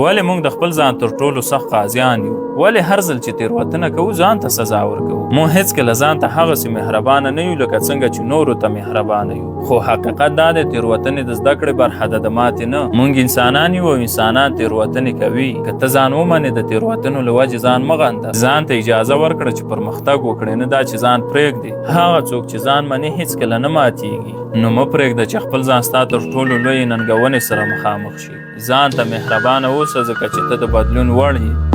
ولې موږ د خپل ځان تر ټولو سخت قاضیان یو؟ ولې هر ځل چې تېروتنه کوو ځان ته سزا ورکوو؟ موږ هېڅکله ځان ته هغسې مهربانه نه یو لکه څنګه چې نورو ته مهربانه یو. خو حقیقت دا دی تېروتنې د زده کړې برخه ده، د ماتې نه. موږ انسانان یو او انسانان تېروتنې کوي. که ته ځان ومنې د تېروتنو له وجې ځان مه غنده. ځان ته اجازه ورکړه چې پرمختګ وکړې، نه دا چې ځان پرېږدې. هغه څوک چې ځان مني هېڅکله نه ماتېږي. نو مه پرېږده چې خپل ځان ستا تر ټولو لویې ننګونې سره مخامخ شي. ځان ته مهربانه اوسه ځکه چې ته د بدلون وړ یې.